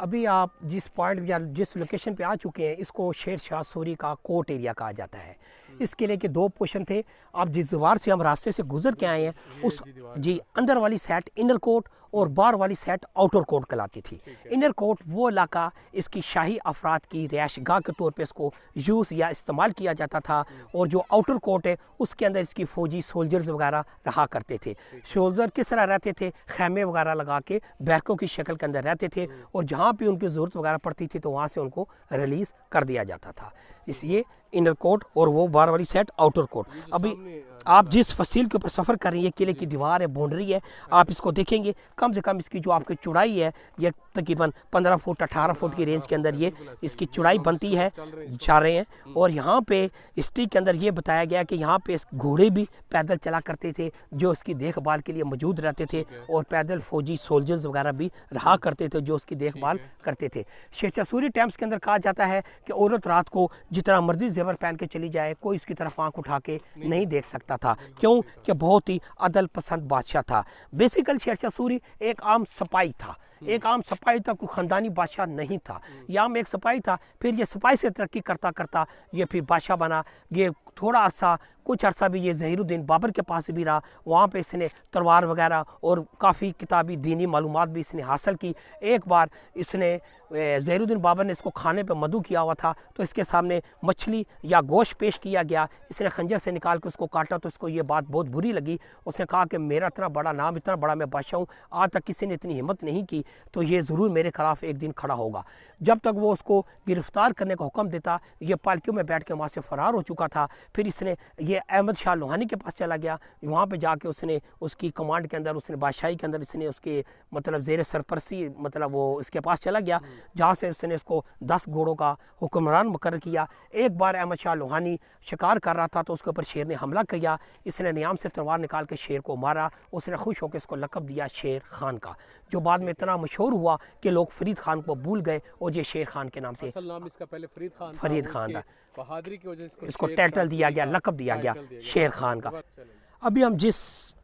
अभी आप जिस पॉइंट या जिस लोकेशन पे आ चुके हैं इसको शेर शाह सूरी का कोर्ट एरिया कहा जाता है। इस किले के दो पोर्शन थे। आप जिस दीवार से हम रास्ते से गुजर के आए हैं उस जी अंदर वाली साइड इनर कोर्ट और बाहर वाली साइड आउटर कोर्ट कहलाती थी। इनर कोर्ट वो इलाका इसकी शाही अफराद की रिहाइशगाह के तौर पे इसको यूज़ या इस्तेमाल किया जाता था, और जो आउटर कोर्ट है उसके अंदर इसकी फ़ौजी सोल्जर्स वगैरह रहा करते थे। सोल्जर किस तरह रहते थे? खैमे वगैरह लगा के बैरकों की शक्ल के अंदर रहते थे, और जहाँ पे उनकी ज़रूरत वगैरह पड़ती थी तो वहाँ से उनको रिलीज़ कर दिया जाता था। इसलिए इनर कोर्ट और वो बाहर वाली साइड आउटर कोर्ट। अभी आप जिस फसील के ऊपर सफ़र कर रहे हैं, ये किले की दीवार है, बाउंड्री है, आप इसको देखेंगे कम से कम इसकी जो आपकी चौड़ाई है ये तकरीबन 15 फुट 18 फुट की रेंज के अंदर ये इसकी चौड़ाई बनती है, जा रहे हैं। और यहाँ पे हिस्ट्री के अंदर ये बताया गया कि यहाँ पे घोड़े भी पैदल चला करते थे जो इसकी देखभाल के लिए मौजूद रहते थे, और पैदल फौजी सोल्जर्स वगैरह भी रहा करते थे जो उसकी देखभाल करते थे। शेर शाह सूरी टाइम्स के अंदर कहा जाता है कि औरत रात को जितना मर्जी जेवर पहन के चली जाए कोई इसकी तरफ आंख उठा के नहीं देख सकता था। क्यों? कि बहुत ही अदल पसंद बादशाह था। बेसिकल शेर शाह सूरी एक आम सिपाही था, एक आम सिपाही था, कोई ख़ानदानी बादशाह नहीं था। ये आम एक सिपाही था, फिर ये सिपाही से तरक्की करता करता ये फिर बादशाह बना। ये थोड़ा अर्सा कुछ अर्सा भी ये ज़हीरुद्दीन बाबर के पास भी रहा, वहाँ पे इसने तलवार वगैरह और काफ़ी किताबी दीनी मालूमात भी इसने हासिल की। एक बार इसने ज़हीरुद्दीन बाबर ने इसको खाने पे मदऊ किया हुआ था, तो इसके सामने मछली या गोश्त पेश किया गया। इसने खंजर से निकाल के उसको काटा तो इसको ये बात बहुत बुरी लगी। उसने कहा कि मेरा इतना बड़ा नाम, इतना बड़ा मैं बादशाह हूँ, आज तक किसी ने इतनी हिम्मत नहीं की, तो ये ज़रूर मेरे ख़िलाफ़ एक दिन खड़ा होगा। जब तक वो उसको गिरफ़्तार करने का हुक्म देता, ये पालकियों में बैठ के वहाँ से फ़रार हो चुका था। फिर इसने ये अहमद शाह लोहानी के पास चला गया। वहाँ पे जाके उसने उसकी कमांड के अंदर, उसने बादशाही के अंदर इसने उसके मतलब ज़ेर सरपरस्ती मतलब वो इसके पास चला गया, जहाँ से उसने उसको 10 घोड़ों का हुक्मरान मुकर्रर किया। एक बार अहमद शाह लोहानी शिकार कर रहा था तो उसके ऊपर शेर ने हमला किया। इसने नियाम से तलवार निकाल के शेर को मारा। उसने खुश होकर इसको लक़ब दिया शेर खान का, जो बाद में इतना मशहूर हुआ कि लोग फरीद खान को भूल गए और ये शेर खान के नाम से असल नाम इसका पहले फरीद खान था। बहादुरी की वजह से इसको टाइटल दिया गया, लक़ब दिया गया शेर खान का। अभी हम जिस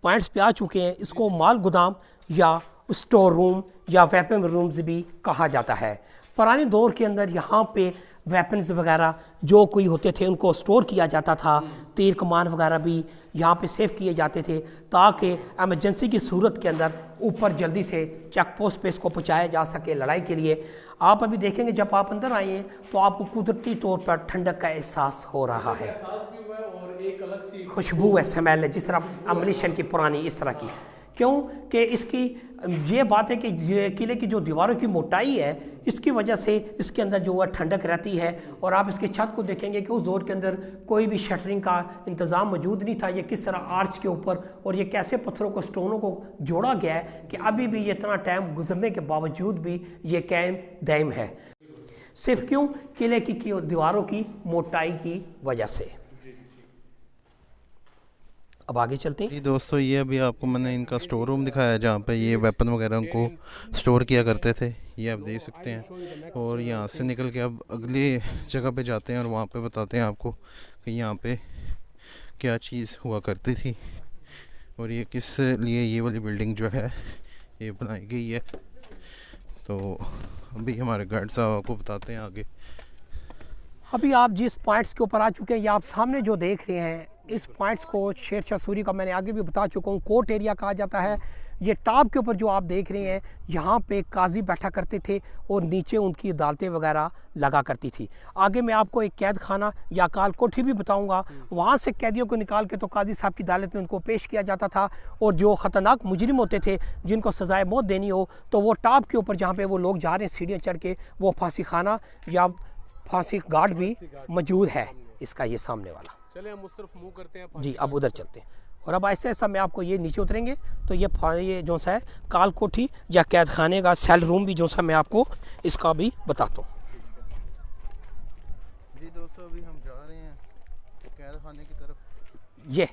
पॉइंट्स पे आ चुके हैं इसको माल गोदाम या स्टोर रूम या वेपन रूम्स भी कहा जाता है। पुराने दौर के अंदर यहाँ पे वेपन्स वगैरह जो कोई होते थे उनको स्टोर किया जाता था। तीर कमान वगैरह भी यहाँ पे सेव किए जाते थे ताकि एमरजेंसी की सूरत के अंदर ऊपर जल्दी से चेक पोस्ट पे इसको पहुँचाया जा सके लड़ाई के लिए। आप अभी देखेंगे जब आप अंदर आए हैं तो आपको कुदरती तौर पर ठंडक का एहसास हो रहा है, खुशबू है, स्मेल है, जिस तरह एम्युनिशन की पुरानी इस तरह की। क्यों कि इसकी ये बात है कि ये किले की जो दीवारों की मोटाई है इसकी वजह से इसके अंदर जो है ठंडक रहती है। और आप इसके छत को देखेंगे कि उस दौर के अंदर कोई भी शटरिंग का इंतज़ाम मौजूद नहीं था। ये किस तरह आर्च के ऊपर और ये कैसे पत्थरों को स्टोनों को जोड़ा गया है कि अभी भी ये इतना टाइम गुजरने के बावजूद भी ये कायम दायम है। सिर्फ क्यों? किले की दीवारों की मोटाई की वजह से। अब आगे चलते हैं। जी दोस्तों, ये अभी आपको मैंने इनका स्टोर रूम दिखाया जहाँ पे ये वेपन वगैरह को स्टोर किया करते थे, ये आप देख सकते हैं। और यहाँ से निकल के अब अगली जगह पे जाते हैं और वहाँ पे बताते हैं आपको कि यहाँ पे क्या चीज़ हुआ करती थी और ये किस लिए ये वाली बिल्डिंग जो है ये बनाई गई है। तो अभी हमारे गाइड साहब आपको बताते हैं आगे। अभी आप जिस पॉइंट्स के ऊपर आ चुके हैं, ये आप सामने जो देख रहे हैं इस पॉइंट्स को शेर शाह सूरी का मैंने आगे भी बता चुका हूँ कोर्ट एरिया कहा जाता है। ये टॉप के ऊपर जो आप देख रहे हैं यहाँ पे काजी बैठा करते थे और नीचे उनकी अदालतें वगैरह लगा करती थी। आगे मैं आपको एक कैद खाना या काल कोठी भी बताऊँगा, वहाँ से कैदियों को निकाल के तो काजी साहब की अदालत में उनको पेश किया जाता था। और जो ख़तरनाक मुजरिम होते थे जिनको सज़ाए मौत देनी हो तो वो टॉप के ऊपर जहाँ पर वो लोग जा रहे हैं सीढ़ियाँ चढ़ के, वो फांसी खाना या फांसी गार्ड भी मौजूद है इसका ये सामने वाला। चले हम उस तरफ मूव करते हैं जी, अब उधर चलते हैं। और अब ऐसे ऐसा मैं आपको ये नीचे उतरेंगे तो ये जो सा है काल कोठी या कैद खाने का सेल रूम भी जो सा मैं आपको इसका भी बताता हूँ। जी दोस्तों, अभी हम जा रहे हैं कैद खाने की तरफ। ये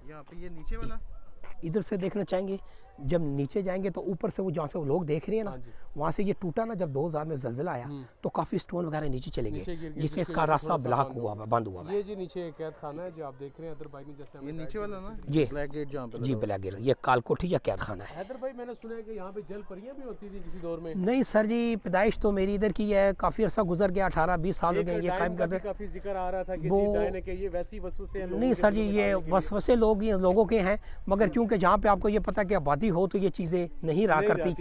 यहाँ पे ये नीचे वाला इधर से देखना चाहेंगे, जब नीचे जाएंगे तो ऊपर से वो जहाँ से वो लोग देख रहे हैं ना, वहाँ से ये टूटा ना, जब 2000 में ज़लज़ला आया तो काफ़ी स्टोन वगैरह नीचे चले गए, जिससे इसका रास्ता ब्लॉक हुआ हुआ, बंद हुआ हुआ। ये जी नीचे कैद खाना है जो आप देख रहे हैं हैदर भाई ने, जैसे ये नीचे वाला ना, जी ब्लैक गेट जहाँ पे जी ब्लैक गेट, ये कालकोठी या कैद खाना है। हैदर भाई मैंने सुना है कि यहाँ पे जल परियां भी होती थी किसी दौर में। नहीं सर जी, पैदाइश तो मेरी इधर की है, काफ़ी अर्सा गुजर गया, 18-20 साल हो गए ये कायम करते। काफी जिक्र आ रहा था कि वो- जी डायन के ये वैसी वसवसे हैं लोगों नहीं के सर जी, दिलों में ये डालने के लिए। वसवसे लोगों के हैं, मगर क्योंकि जहाँ पे आपको ये पता कि आबादी हो तो ये चीज़ें नहीं रहा करती,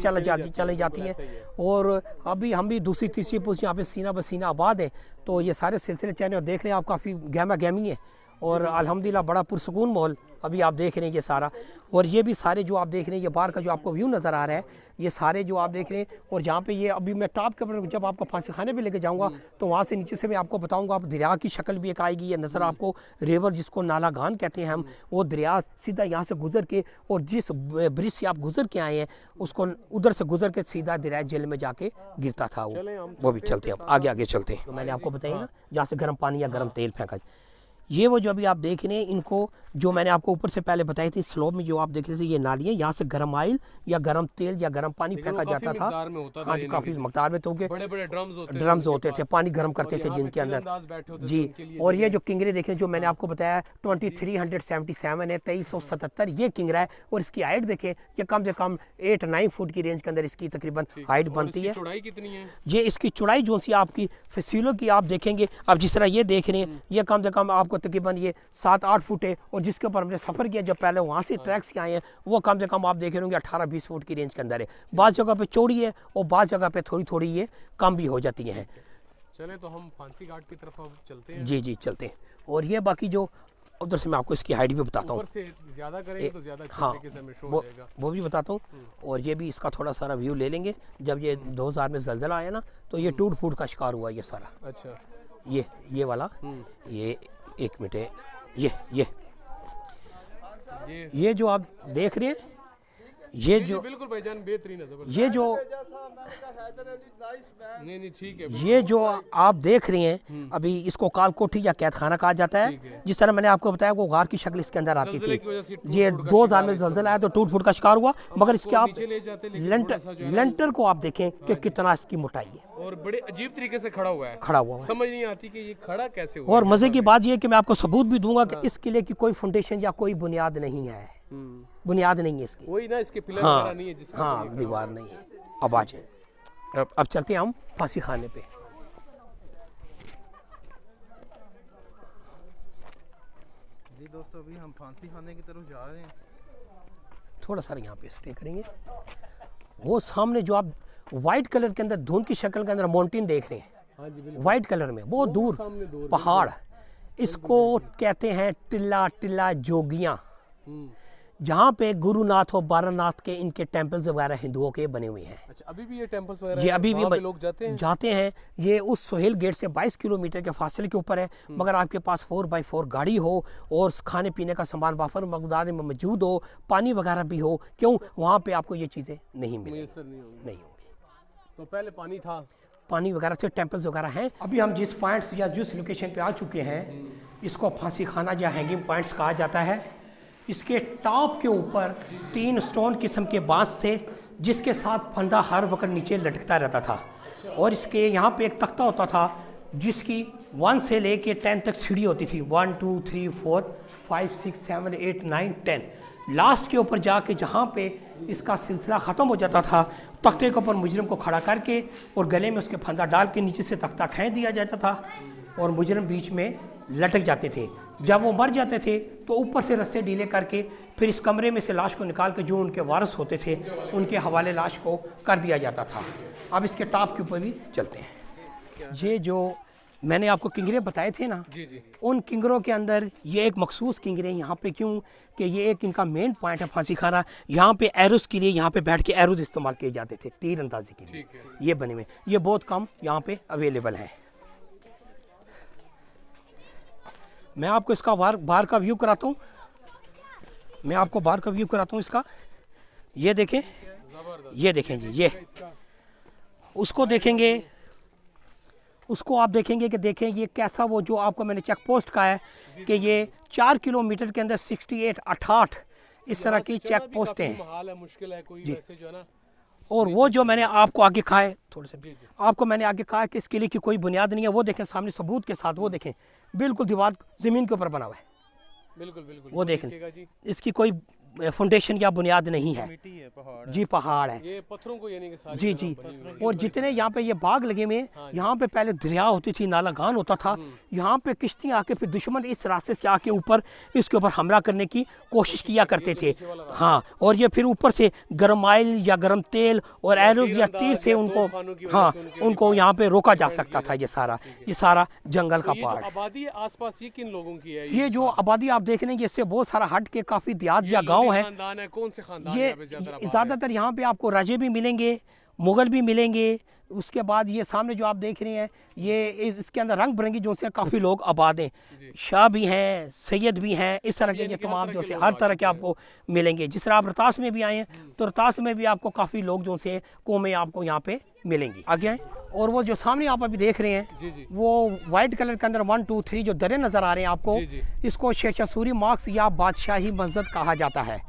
चली जाती हैं। और अभी हम भी दूसरी तीसरी पुष्ट यहाँ पे सीना बसीना आबाद है, तो ये सारे सिलसिले चैनल और देख रहे हैं आप, काफ़ी गहमा गहमी है और अल्हम्दुलिल्लाह बड़ा पुरसकून माहौल अभी आप देख रहे हैं ये सारा। और ये भी सारे जो आप देख रहे हैं, ये बाहर का जो आपको व्यू नज़र आ रहा है, ये सारे जो आप देख रहे हैं। और जहाँ पे ये अभी मैं टॉप के ऊपर जब आपको फांसी खाने पे लेके जाऊँगा तो वहाँ से नीचे से मैं आपको बताऊँगा, आप दरिया की शक्ल भी एक आएगी, ये नज़र आपको रिवर जिसको नाला गान कहते हैं हम, वो दरिया सीधा यहाँ से गुजर के और जिस ब्रिज से आप गुजर के आए हैं उसको उधर से गुजर के सीधा दरिया जेल में जाके गिरता था वो भी चलते हैं, आगे चलते हैं। तो मैंने आपको बताया ना, जहाँ से गर्म पानी या गर्म तेल फेंका, ये वो जो अभी आप देख रहे हैं, इनको जो मैंने आपको ऊपर से पहले बताई थी स्लोप में जो आप देख रहे थे, ये नालियाँ, यहाँ से गर्म ऑयल या गर्म तेल या गर्म पानी फेंका जाता था। हाँ जी, काफ़ी मकदार में, तो बड़े-बड़े ड्रम्स होते थे, पानी गर्म करते थे जिनके अंदर जी। और ये जो किंगरे देख रहे हैं जो मैंने आपको बताया 2377 है, 2377 ये किंगरा है। और इसकी हाइट देखें, ये कम से कम 8-9 फुट की रेंज के अंदर इसकी तकरीबन हाइट बनती है। चौड़ाई कितनी है? ये इसकी चौड़ाई जो सी आपकी फसीलों की आप देखेंगे, अब जिस तरह ये देख रहे हैं, ये कम से कम आपको तकरीबन ये 7-8 फुट है। और जिसके ऊपर हमने सफ़र किया जब पहले वहाँ से ट्रैक से आए हैं, वो कम से कम आप देख रहे होंगे 18-20 फुट की रेंज के अंदर है। बाज़ जगह पे चौड़ी है और बाज़ जगह पे थोड़ी ये कम भी हो जाती हैं। चले तो हम फांसी घाट की तरफ अब चलते हैं। जी चलते हैं। और ये बाकी जो उधर से मैं आपको इसकी हाइट भी बताता हूँ, ज़्यादा करेंगे तो ज़्यादा हाँ वो वो भी बताता हूँ। और ये भी इसका थोड़ा सारा व्यू ले लेंगे। जब ये 2000 में ज़लज़ला आया ना, तो ये टूट फूट का शिकार हुआ ये सारा। अच्छा, ये वाला, ये 1 मिनट है, ये जो आप देख रहे हैं, ये जो बिल्कुल भाईजान बेहतरीन है, ये जो नहीं ठीक है, ये जो आप देख रहे हैं अभी, इसको कालकोठी या कैद खाना कहा जाता है। जिस तरह मैंने आपको बताया वो गार की शक्ल इसके अंदर आती थी। ये 2000 में ज़लज़ला आया तो टूट फूट का शिकार हुआ। मगर इसके आप लेंटर को आप देखें कि कितना इसकी मोटाई है और बड़े अजीब तरीके से खड़ा हुआ है, समझ नहीं आती कि ये खड़ा कैसे हुआ। और मज़े की बात ये कि मैं आपको सबूत भी दूंगा कि इस किले की कोई फाउंडेशन या कोई बुनियाद नहीं है, बुनियाद नहीं है इसकी, कोई ना इसके पिलर हाँ नहीं है जिसका हाँ दीवार नहीं है। अब आ जाए, अब चलते हैं हम फांसी खाने पे। जी दोस्तों, अभी हम फांसी खाने की तरफ जा रहे हैं। थोड़ा सा यहाँ पे स्टे करेंगे। वो सामने जो आप वाइट कलर के अंदर धुंध की शक्ल के अंदर माउंटेन देख रहे हैं, वाइट कलर में, वो दूर पहाड़, इसको कहते हैं टिल्ला जोगियाँ, जहाँ पे गुरुनाथ और बारानाथ के इनके टेम्पल्स वगैरह हिंदुओं के बने हुए हैं। अच्छा, अभी भी ये टेम्पल्स वगैरह ये अभी भी लोग जाते हैं। ये उस सोहेल गेट से 22 किलोमीटर के फासले के ऊपर है। मगर आपके पास 4x4 गाड़ी हो और खाने पीने का सामान वाफर मकदार में मौजूद हो, पानी वगैरह भी हो, क्यों वहाँ पे आपको ये चीज़ें नहीं मिलेंगी, नहीं होंगी। तो पहले पानी था, पानी वगैरह से टेम्पल्स वगैरह हैं। अभी हम जिस पॉइंट्स या जिस लोकेशन पे आ चुके हैं, इसको फांसी खाना या हैंगिंग पॉइंट्स कहा जाता है। इसके टॉप के ऊपर 3 स्टोन किस्म के बांस थे, जिसके साथ फंदा हर वक्त नीचे लटकता रहता था। और इसके यहाँ पे एक तख्ता होता था जिसकी 1 से लेके 10 तक सीढ़ी होती थी, 1 2 3 4 5 6 7 8 9 10। लास्ट के ऊपर जाके जहाँ पे इसका सिलसिला ख़त्म हो जाता था, तख्ते के ऊपर मुजरिम को खड़ा करके और गले में उसके फंदा डाल के नीचे से तख्ता खींच दिया जाता था और मुजरिम बीच में लटक जाते थे। जब वो मर जाते थे तो ऊपर से रस्से ढीले करके फिर इस कमरे में से लाश को निकाल के जो उनके वारिस होते थे उनके हवाले लाश को कर दिया जाता था। अब इसके टॉप के ऊपर भी चलते हैं। ये जो मैंने आपको किंगरे बताए थे ना, उन किंगरों के अंदर ये एक मखसूस किंगरे यहाँ पे, क्यों कि ये एक इनका मेन पॉइंट है फांसी खाना। यहाँ पे एरोस के लिए यहाँ पे बैठ के एरोस इस्तेमाल किए जाते थे, तीर अंदाजी के लिए। ये बने हुए, ये बहुत कम यहाँ पे अवेलेबल है। मैं आपको इसका बाहर का व्यू कराता हूँ, मैं आपको बाहर का व्यू कराता हूँ इसका। ये देखें, ये देखें जी, ये उसको देखेंगे, उसको आप देखेंगे कि देखें ये कैसा, वो जो आपको मैंने चेक पोस्ट कहा है कि ये 4 किलोमीटर के अंदर 68 इस तरह की चेक पोस्टें हैं। हाल है, मुश्किल है कोई वैसे जो है ना। और वो जो मैंने आपको आगे कहा है, थोड़े से आपको मैंने आगे कहा है कि इसके लिए की कोई बुनियाद नहीं है, वो देखें सामने सबूत के साथ, वो देखें बिल्कुल दीवार ज़मीन के ऊपर बना हुआ है। बिल्कुल बिल्कुल वो देखें, इसकी कोई फाउंडेशन या बुनियाद नहीं है। जी पहाड़ है ये पत्थरों को, यानी कि सारी जी जी। और जितने यहाँ पे ये बाग लगे हुए हैं, यहाँ पे पहले दरिया होती थी, नालागान होता था, यहाँ पे किश्तियाँ आके फिर दुश्मन इस रास्ते से आके ऊपर इसके ऊपर हमला करने की कोशिश किया करते थे। हाँ, और ये फिर ऊपर से गर्म ऑयल या गर्म तेल और एरोज या तीर से उनको, हाँ, उनको यहाँ पे रोका जा सकता था। ये सारा जंगल का पहाड़। आबादी आसपास ये किन लोगों की है? ये जो आबादी आप देख रहे हैं, इससे बहुत सारा हट के काफी देहात या गाँव है। कौन से खानदान ये ज़्यादातर यहाँ पे आपको राजे भी मिलेंगे, मुगल भी मिलेंगे। उसके बाद ये सामने जो आप देख रहे हैं, ये इसके अंदर रंग बिरंगी जो से काफ़ी लोग आबाद हैं, शाह भी हैं, सैयद भी हैं, इस तरह के ये तमाम जो से हर तरह के आपको मिलेंगे। जिस तरह आप रोहतास में भी आए हैं, तो रोहतास में भी आपको काफ़ी लोग जो से कौमें आपको यहाँ पे मिलेंगी। आगे आए, और वो जो सामने आप अभी देख रहे हैं, वो वाइट कलर के अंदर 1 2 3 जो दरे नजर आ रहे हैं आपको, इसको शेरशाह सूरी मार्क्स या बादशाही मस्जिद कहा जाता है।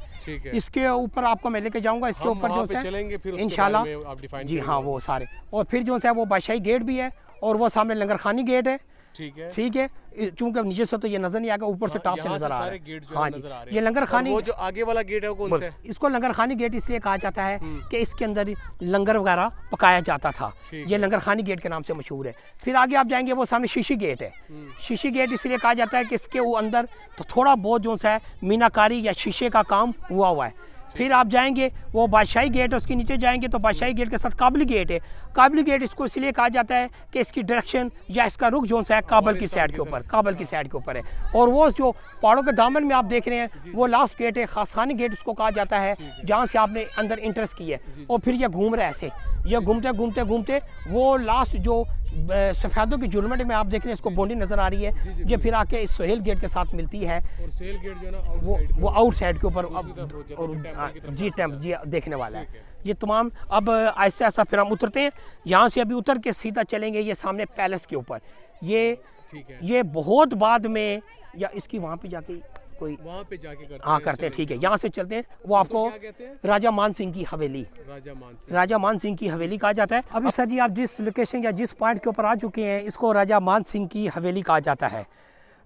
इसके ऊपर आपको मैं लेके जाऊंगा, इसके ऊपर जो है इंशाल्लाह। जी हाँ, वो सारे, और फिर जो है वो बादशाही गेट भी है, और वो सामने लंगर खानी गेट है। ठीक है, चूंकि नीचे से तो ये नजर नहीं आएगा, ऊपर से टॉप से नजर आ रहा है। हाँ जी, ये लंगर खानी, वो जो आगे वाला गेट है वो कौन सा है? इसको लंगर खानी गेट इसलिए कहा जाता है कि इसके अंदर लंगर वगैरह पकाया जाता था। ये लंगर खानी गेट के नाम से मशहूर है। फिर आगे आप जाएंगे, वो सामने शीशी गेट है। शीशी गेट इसलिए कहा जाता है कि इसके वो अंदर तो थोड़ा बहुत जो है मीनाकारी या शीशे का काम हुआ है। फिर आप जाएंगे, वो बादशाही गेट है, उसके नीचे जाएंगे तो बादशाही गेट के साथ काबली गेट है। काबली गेट इसको इसलिए कहा जाता है कि इसकी डायरेक्शन या इसका रुख जो है काबल की साइड के ऊपर, काबल की साइड के ऊपर है। और वो जो पहाड़ों के दामन में आप देख रहे हैं, वो लास्ट गेट है, खासखानी गेट इसको कहा जाता है, जहाँ से आपने अंदर इंटरेस्ट की है। और फिर ये घूम रहा है ऐसे, ये घूमते घूमते घूमते वो लास्ट जो सफ़ेदों की जुलमट में आप देख रहे हैं, इसको बॉन्डी नज़र आ रही है, ये फिर आके इस सोहेल गेट के साथ मिलती है। और सोहेल गेट जो है ना वो आउट साइड के ऊपर जी टेम्प जी देखने वाला है। ये तमाम अब ऐसा ऐसा फिर हम उतरते हैं, यहाँ से अभी उतर के सीधा चलेंगे ये सामने पैलेस के ऊपर। ये बहुत बाद में, या इसकी वहाँ पे जाके कोई वहाँ पे जाके करते हैं। ठीक है, यहाँ से चलते हैं, वो आपको राजा मान सिंह की हवेली, राजा मान सिंह की हवेली कहा जाता है। अभी सर जी आप जिस लोकेशन या जिस पॉइंट के ऊपर आ चुके हैं, इसको राजा मान सिंह की हवेली कहा जाता है।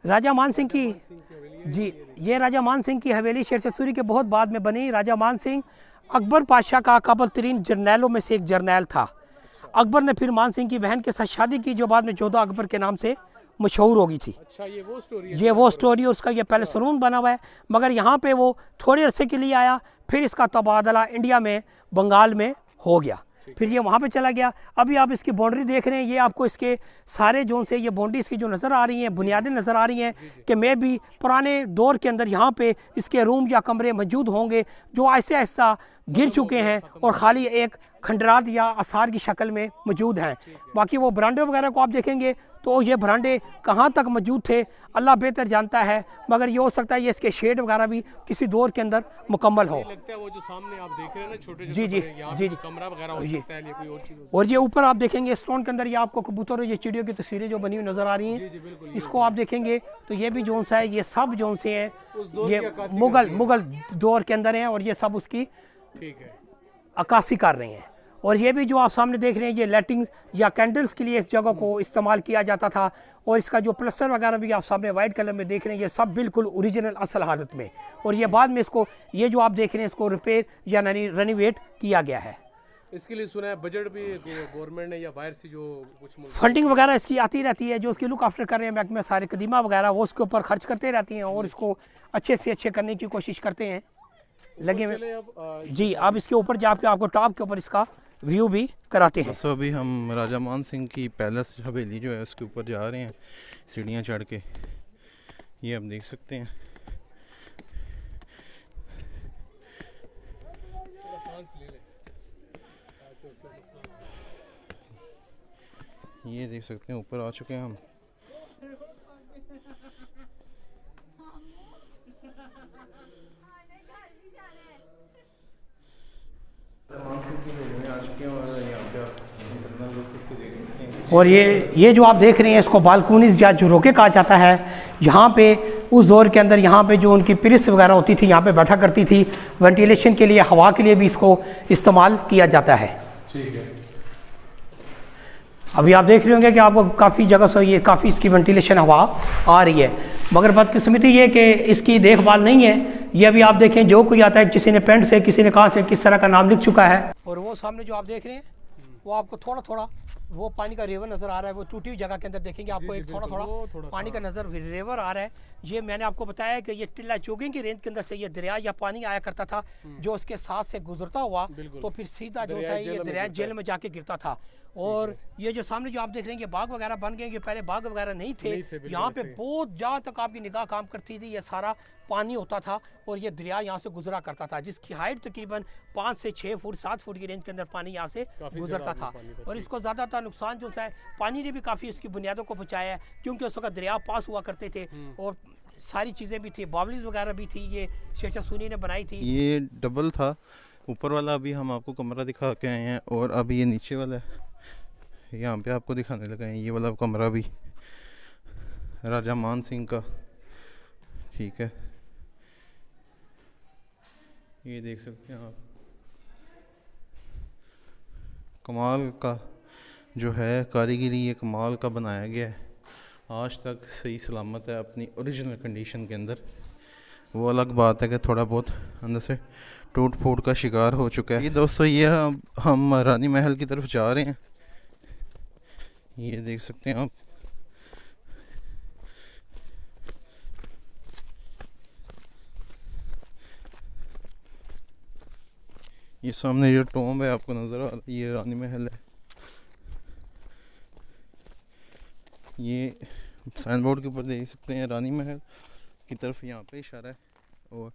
राजा मान सिंह की, जी ये राजा मान सिंह की हवेली शेरशाह सूरी के बहुत बाद में बनी। राजा मान सिंह अकबर पातशाह का काबिल तरीन जर्नैलों में से एक जर्नैल था। अकबर ने फिर मान सिंह की बहन के साथ शादी की, जो बाद में जोधा अकबर के नाम से मशहूर हो गई थी। अच्छा, ये वो स्टोरी है? ये वो स्टोरी, उसका ये पहले सलून बना हुआ है, मगर यहाँ पे वो थोड़े अरसे के लिए आया, फिर इसका तबादला इंडिया में बंगाल में हो गया, फिर ये वहाँ पे चला गया। अभी आप इसकी बाउंड्री देख रहे हैं, ये आपको इसके सारे जोन से ये बाउंड्री इसकी जो नज़र आ रही हैं, बुनियादें नज़र आ रही हैं कि मैं भी पुराने दौर के अंदर यहाँ पे इसके रूम या कमरे मौजूद होंगे जो आहिस्ता आहिस्ता गिर चुके हैं और ख़ाली एक खंडरात या आसार की शक्ल में मौजूद हैं। बाकी वो बरांडे वगैरह को आप देखेंगे तो ये बरांडे कहाँ तक मौजूद थे अल्लाह बेहतर जानता है, मगर ये हो सकता है ये इसके शेड वगैरह भी किसी दौर के अंदर मुकम्मल हो। लगता है वो जो सामने आप देख रहे हैं ना, छोटे जी जी जी जी कमरा वगैरह हो सकता है, कोई और चीज़। और ये ऊपर आप देखेंगे स्टोन के अंदर ये आपको कबूतर और ये चिड़ियों की तस्वीरें जो बनी हुई नज़र आ रही हैं, इसको आप देखेंगे तो ये भी जोन सा है, ये सब जोन से हैं, ये मुगल दौर के अंदर हैं और ये सब उसकी अक्कासी कर रहे हैं। और ये भी जो आप सामने देख रहे हैं, ये लाइटिंग्स या कैंडल्स के लिए इस जगह को इस्तेमाल किया जाता था। और इसका जो प्लस्तर वगैरह भी आप सामने वाइट कलर में देख रहे हैं, ये सब बिल्कुल ओरिजिनल असल हालत में। और ये बाद में इसको, ये जो आप देख रहे हैं, इसको रिपेयर या रेनोवेट किया गया है। इसके लिए सुना है बजट भी गवर्नमेंट ने या बाहर से जो कुछ फंडिंग वगैरह इसकी आती रहती है, जो उसकी लुक आफ्टर कर रहे हैं महकमे सारे कदीमा वगैरह, वो उसके ऊपर खर्च करते रहती हैं और इसको अच्छे से अच्छे करने की कोशिश करते हैं लगे में। जी अब इसके ऊपर जाके आपको टॉप के ऊपर इसका व्यू भी कराते हैं। तो अभी हम राजा मान सिंह की पैलेस हवेली जो है उसके ऊपर जा रहे हैं, सीढ़ियाँ चढ़ के, ये आप देख सकते हैं। ये देख सकते हैं ऊपर आ चुके हैं हम। और ये जो आप देख रहे हैं इसको बालकोनीज या झरोके कहा जाता है। यहाँ पे उस दौर के अंदर यहाँ पे जो उनकी प्रेस वगैरह होती थी यहाँ पे बैठा करती थी, वेंटिलेशन के लिए, हवा के लिए भी इसको इस्तेमाल किया जाता है। ठीक है। अभी आप देख रहे होंगे कि आपको काफ़ी जगह से ये काफ़ी इसकी वेंटिलेशन हवा आ रही है, मगर बदकिस्मती ये कि इसकी देखभाल नहीं है। ये अभी आप देखें जो कोई आता है, किसी ने पेंट से, किसी ने कहाँ से किस तरह का नाम लिख चुका है। और वो सामने जो आप देख रहे हैं वो आपको थोड़ा थोड़ा वो पानी का रिवर नज़र आ रहा है। वो टूटी हुई जगह के अंदर देखेंगे आपको एक थोड़ा थोड़ा पानी का नज़र रिवर आ रहा है। ये मैंने आपको बताया कि ये टिल्ला चोगिंग की रेंज के अंदर से ये दरिया या पानी आया करता था, जो उसके साथ से गुजरता हुआ तो फिर सीधा जो है ये दरिया जेल में जाके गिरता था। और ये जो सामने जो आप देख रहे हैं कि बाग वगैरह बन गए, पहले बाग वगैरह नहीं थे। यहाँ पे बहुत जहाँ तक आपकी निगाह काम करती थी ये सारा पानी होता था और ये दरिया यहाँ से गुजरा करता था, जिसकी हाइट तकरीबन 5 से 6 फुट 7 फुट की रेंज के अंदर पानी यहाँ से गुजरता था। और इसको ज़्यादातर नुकसान जो है पानी ने भी काफ़ी इसकी बुनियादों को बचाया है, क्योंकि उस वक्त दरिया पास हुआ करते थे और सारी चीज़ें भी थी, बावलीज वगैरह भी थी। ये शेरशाह सूरी ने बनाई थी। ये डबल था, ऊपर वाला अभी हम आपको कमरा दिखा के आए हैं और अभी ये नीचे वाला है, यहाँ पे आपको दिखाने लगे हैं। ये वाला कमरा भी राजा मान सिंह का, ठीक है। ये देख सकते हैं आप, कमाल का जो है कारीगरी, ये कमाल का बनाया गया है। आज तक सही सलामत है अपनी ओरिजिनल कंडीशन के अंदर। वो अलग बात है कि थोड़ा बहुत अंदर से टूट फूट का शिकार हो चुका है। ये दोस्तों ये हम रानी महल की तरफ जा रहे हैं, ये देख सकते हैं आप। ये सामने जो टॉम्ब है आपको नज़र आ रहा है, ये रानी महल है। ये साइन बोर्ड के ऊपर देख सकते हैं रानी महल की तरफ यहाँ पे इशारा है, और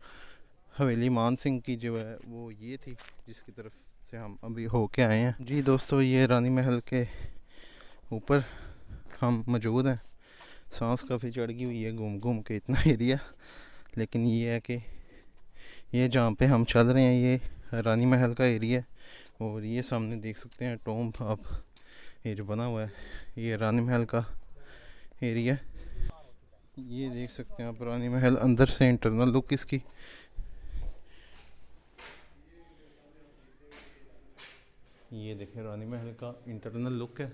हवेली मान सिंह की जो है वो ये थी जिसकी तरफ से हम अभी होके आए हैं। जी दोस्तों, ये रानी महल के ऊपर हम मौजूद हैं। सांस काफ़ी चढ़ गई हुई है घूम घूम के इतना एरिया, लेकिन ये है कि ये जहाँ पे हम चल रहे हैं ये रानी महल का एरिया है। और ये सामने देख सकते हैं टॉम्ब आप, ये जो बना हुआ है ये रानी महल का एरिया। ये देख सकते हैं आप रानी महल, अंदर से इंटरनल लुक इसकी। ये देखें रानी महल का इंटरनल लुक है।